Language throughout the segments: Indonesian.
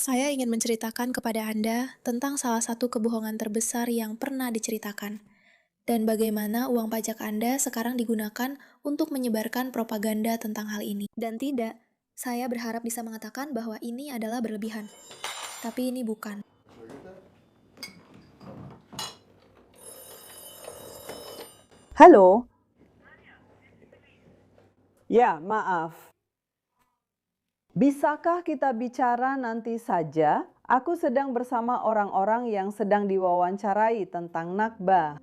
Saya ingin menceritakan kepada Anda tentang salah satu kebohongan terbesar yang pernah diceritakan, dan bagaimana uang pajak Anda sekarang digunakan untuk menyebarkan propaganda tentang hal ini. Dan tidak, saya berharap bisa mengatakan bahwa ini adalah berlebihan, tapi ini bukan. Halo? Ya, maaf. Bisakah kita bicara nanti saja? Aku sedang bersama orang-orang yang sedang diwawancarai tentang Nakba.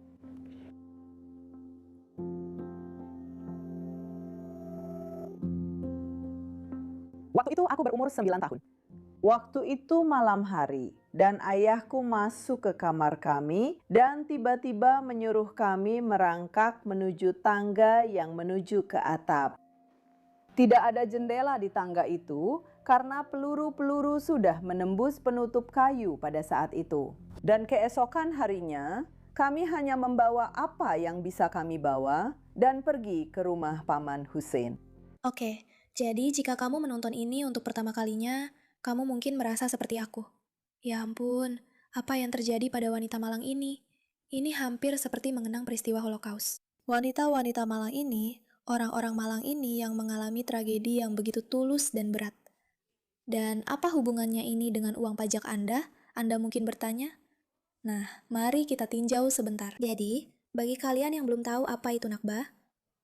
Waktu itu aku berumur 9 tahun. Waktu itu malam hari, dan ayahku masuk ke kamar kami dan tiba-tiba menyuruh kami merangkak menuju tangga yang menuju ke atap. Tidak ada jendela di tangga itu karena peluru-peluru sudah menembus penutup kayu pada saat itu. Dan keesokan harinya, kami hanya membawa apa yang bisa kami bawa dan pergi ke rumah Paman Hussein. Oke, jadi jika kamu menonton ini untuk pertama kalinya, kamu mungkin merasa seperti aku. Ya ampun, apa yang terjadi pada wanita malang ini? Ini hampir seperti mengenang peristiwa Holocaust. Wanita-wanita Malang ini, orang-orang Malang ini yang mengalami tragedi yang begitu tulus dan berat. Dan apa hubungannya ini dengan uang pajak Anda? Anda mungkin bertanya. Nah, mari kita tinjau sebentar. Jadi, bagi kalian yang belum tahu apa itu Nakba,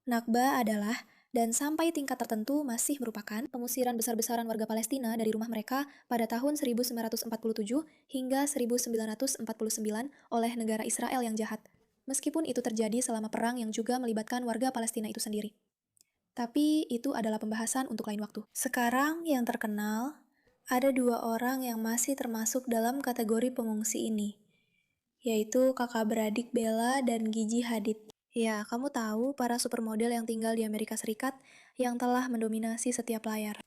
Nakba adalah dan sampai tingkat tertentu masih merupakan pengusiran besar-besaran warga Palestina dari rumah mereka pada tahun 1947 hingga 1949 oleh negara Israel yang jahat. Meskipun itu terjadi selama perang yang juga melibatkan warga Palestina itu sendiri. Tapi itu adalah pembahasan untuk lain waktu. Sekarang yang terkenal, ada dua orang yang masih termasuk dalam kategori pengungsi ini, yaitu kakak beradik Bella dan Gigi Hadid. Ya, kamu tahu para supermodel yang tinggal di Amerika Serikat yang telah mendominasi setiap layar.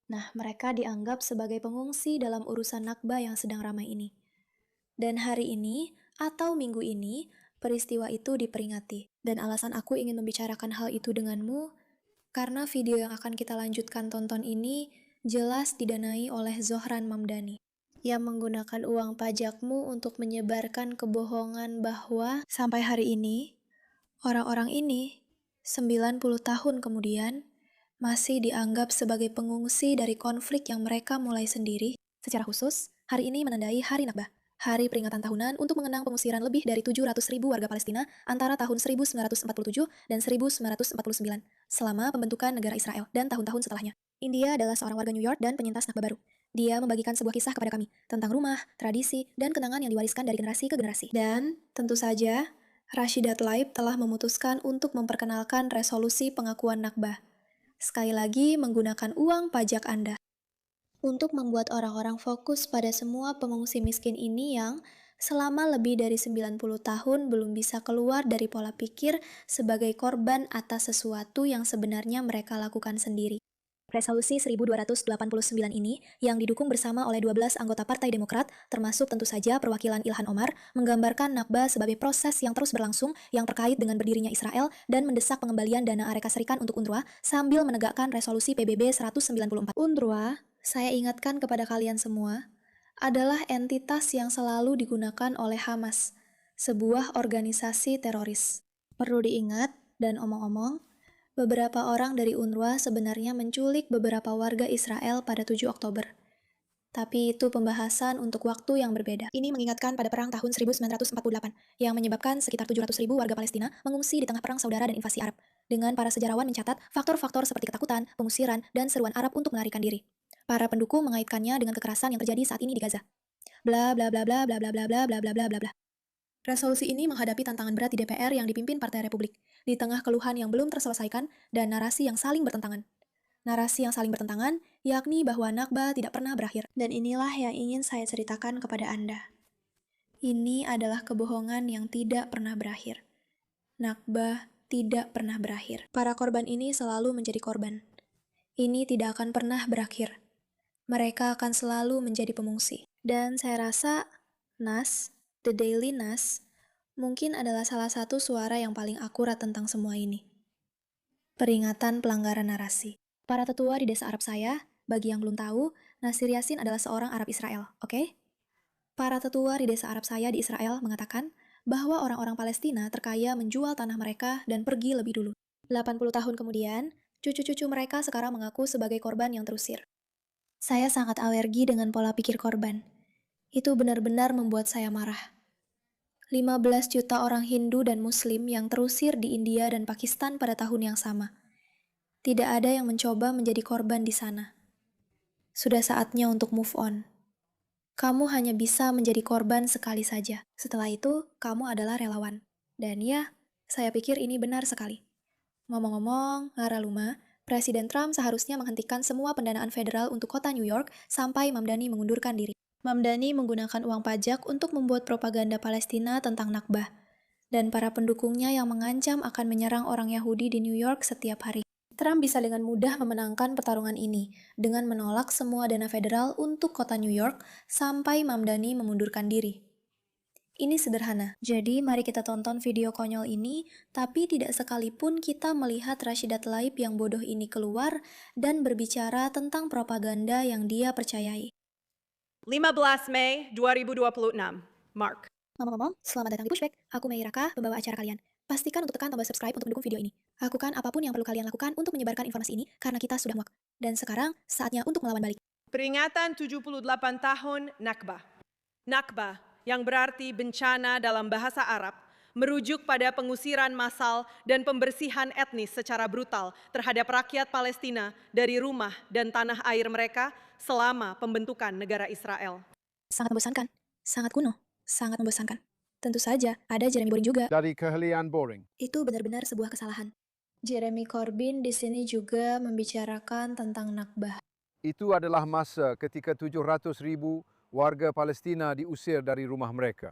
Nah, mereka dianggap sebagai pengungsi dalam urusan Nakba yang sedang ramai ini. Dan hari ini, atau minggu ini, peristiwa itu diperingati. Dan alasan aku ingin membicarakan hal itu denganmu, karena video yang akan kita lanjutkan tonton ini jelas didanai oleh Zohran Mamdani yang menggunakan uang pajakmu untuk menyebarkan kebohongan bahwa sampai hari ini, orang-orang ini 90 tahun kemudian masih dianggap sebagai pengungsi dari konflik yang mereka mulai sendiri. Secara khusus, hari ini menandai Hari Nakba, hari peringatan tahunan untuk mengenang pengusiran lebih dari 700.000 warga Palestina antara tahun 1947 dan 1949 selama pembentukan negara Israel dan tahun-tahun setelahnya. India adalah seorang warga New York dan penyintas Nakba baru. Dia membagikan sebuah kisah kepada kami tentang rumah, tradisi, dan kenangan yang diwariskan dari generasi ke generasi. Dan, tentu saja, Rashida Tlaib telah memutuskan untuk memperkenalkan resolusi pengakuan Nakba. Sekali lagi menggunakan uang pajak Anda. Untuk membuat orang-orang fokus pada semua pengungsi miskin ini yang selama lebih dari 90 tahun belum bisa keluar dari pola pikir sebagai korban atas sesuatu yang sebenarnya mereka lakukan sendiri. Resolusi 1289 ini, yang didukung bersama oleh 12 anggota Partai Demokrat, termasuk tentu saja perwakilan Ilhan Omar, menggambarkan Nakba sebagai proses yang terus berlangsung yang terkait dengan berdirinya Israel dan mendesak pengembalian dana Amerika Serikat untuk UNRWA sambil menegakkan resolusi PBB 194. UNRWA, saya ingatkan kepada kalian semua, adalah entitas yang selalu digunakan oleh Hamas, sebuah organisasi teroris. Perlu diingat, dan omong-omong, beberapa orang dari UNRWA sebenarnya menculik beberapa warga Israel pada 7 Oktober. Tapi itu pembahasan untuk waktu yang berbeda. Ini mengingatkan pada perang tahun 1948 yang menyebabkan sekitar 700.000 warga Palestina mengungsi di tengah perang saudara dan invasi Arab. Dengan para sejarawan mencatat faktor-faktor seperti ketakutan, pengusiran, dan seruan Arab untuk melarikan diri. Para pendukung mengaitkannya dengan kekerasan yang terjadi saat ini di Gaza. Bla bla bla bla bla bla bla bla bla bla bla bla bla. Resolusi ini menghadapi tantangan berat di DPR yang dipimpin Partai Republik, di tengah keluhan yang belum terselesaikan dan narasi yang saling bertentangan. Narasi yang saling bertentangan, yakni bahwa Nakba tidak pernah berakhir. Dan inilah yang ingin saya ceritakan kepada Anda. Ini adalah kebohongan yang tidak pernah berakhir. Nakba tidak pernah berakhir. Para korban ini selalu menjadi korban. Ini tidak akan pernah berakhir. Mereka akan selalu menjadi pengungsi. Dan saya rasa NAS, The Daily NAS, mungkin adalah salah satu suara yang paling akurat tentang semua ini. Peringatan pelanggaran narasi. Para tetua di desa Arab saya, bagi yang belum tahu, Nasir Yassin adalah seorang Arab Israel, oke? Para tetua di desa Arab saya di Israel mengatakan bahwa orang-orang Palestina terkaya menjual tanah mereka dan pergi lebih dulu. 80 tahun kemudian, cucu-cucu mereka sekarang mengaku sebagai korban yang terusir. Saya sangat alergi dengan pola pikir korban. Itu benar-benar membuat saya marah. 15 juta orang Hindu dan Muslim yang terusir di India dan Pakistan pada tahun yang sama. Tidak ada yang mencoba menjadi korban di sana. Sudah saatnya untuk move on. Kamu hanya bisa menjadi korban sekali saja. Setelah itu, kamu adalah relawan. Dan ya, saya pikir ini benar sekali. Ngomong-ngomong, Ngaraluma, Presiden Trump seharusnya menghentikan semua pendanaan federal untuk kota New York sampai Mamdani mengundurkan diri. Mamdani menggunakan uang pajak untuk membuat propaganda Palestina tentang Nakbah, dan para pendukungnya yang mengancam akan menyerang orang Yahudi di New York setiap hari. Trump bisa dengan mudah memenangkan pertarungan ini dengan menolak semua dana federal untuk kota New York sampai Mamdani mengundurkan diri. Ini sederhana, jadi mari kita tonton video konyol ini, tapi tidak sekalipun kita melihat Rashida Tlaib yang bodoh ini keluar dan berbicara tentang propaganda yang dia percayai. 15 Mei 2026, Mark. Ngomong-ngomong, selamat datang di Pushback. Aku Mei Raka, pembawa acara kalian. Pastikan untuk tekan tombol subscribe untuk mendukung video ini. Lakukan apapun yang perlu kalian lakukan untuk menyebarkan informasi ini karena kita sudah muak. Dan sekarang, saatnya untuk melawan balik. Peringatan 78 tahun Nakbah. Nakbah, yang berarti bencana dalam bahasa Arab, merujuk pada pengusiran massal dan pembersihan etnis secara brutal terhadap rakyat Palestina dari rumah dan tanah air mereka selama pembentukan negara Israel. Sangat membosankan, sangat kuno, sangat membosankan. Tentu saja, ada Jeremy Boring juga. Dari keahlian boring. Itu benar-benar sebuah kesalahan. Jeremy Corbyn di sini juga membicarakan tentang Nakbah. Itu adalah masa ketika 700,000 warga Palestina diusir dari rumah mereka.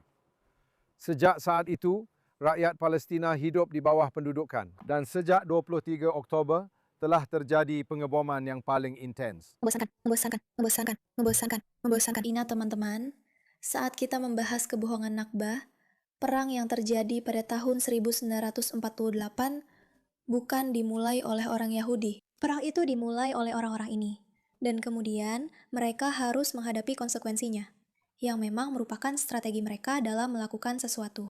Sejak saat itu, rakyat Palestina hidup di bawah pendudukan. Dan sejak 23 Oktober, telah terjadi pengeboman yang paling intens. Membosankan, membosankan, membosankan, membosankan, membosankan. Ingat teman-teman, saat kita membahas kebohongan Nakbah, perang yang terjadi pada tahun 1948 bukan dimulai oleh orang Yahudi. Perang itu dimulai oleh orang-orang ini. Dan kemudian mereka harus menghadapi konsekuensinya, yang memang merupakan strategi mereka dalam melakukan sesuatu.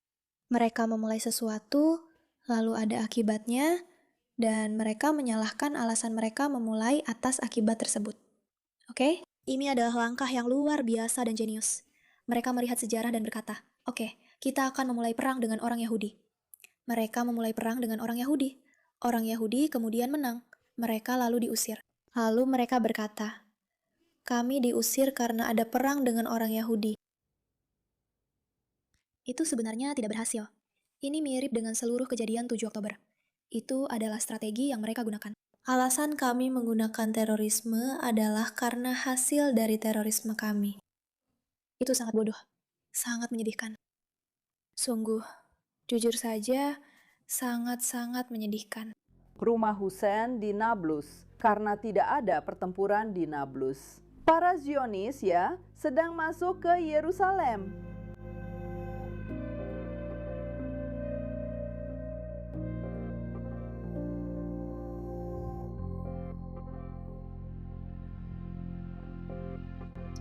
Mereka memulai sesuatu, lalu ada akibatnya, dan mereka menyalahkan alasan mereka memulai atas akibat tersebut. Oke? Ini adalah langkah yang luar biasa dan jenius. Mereka melihat sejarah dan berkata, oke, kita akan memulai perang dengan orang Yahudi. Mereka memulai perang dengan orang Yahudi. Orang Yahudi kemudian menang. Mereka lalu diusir. Lalu mereka berkata, kami diusir karena ada perang dengan orang Yahudi. Itu sebenarnya tidak berhasil. Ini mirip dengan seluruh kejadian 7 Oktober. Itu adalah strategi yang mereka gunakan. Alasan kami menggunakan terorisme adalah karena hasil dari terorisme kami. Itu sangat bodoh. Sangat menyedihkan. Sungguh, jujur saja, sangat-sangat menyedihkan. Rumah Hussein di Nablus karena tidak ada pertempuran di Nablus. Para Zionis ya sedang masuk ke Yerusalem.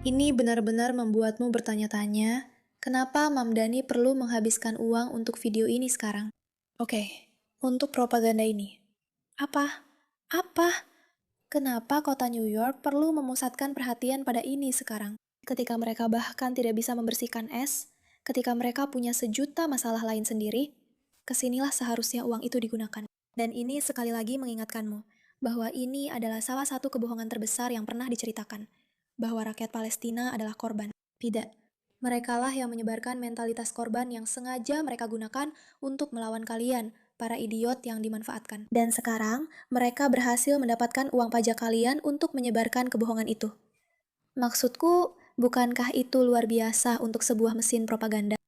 Ini benar-benar membuatmu bertanya-tanya, kenapa Mamdani perlu menghabiskan uang untuk video ini sekarang? Oke, untuk propaganda ini. Apa? Apa? Kenapa kota New York perlu memusatkan perhatian pada ini sekarang? Ketika mereka bahkan tidak bisa membersihkan es, ketika mereka punya sejuta masalah lain sendiri, kesinilah seharusnya uang itu digunakan. Dan ini sekali lagi mengingatkanmu, bahwa ini adalah salah satu kebohongan terbesar yang pernah diceritakan, bahwa rakyat Palestina adalah korban. Tidak. Merekalah yang menyebarkan mentalitas korban yang sengaja mereka gunakan untuk melawan kalian, para idiot yang dimanfaatkan. Dan sekarang, mereka berhasil mendapatkan uang pajak kalian untuk menyebarkan kebohongan itu. Maksudku, bukankah itu luar biasa untuk sebuah mesin propaganda?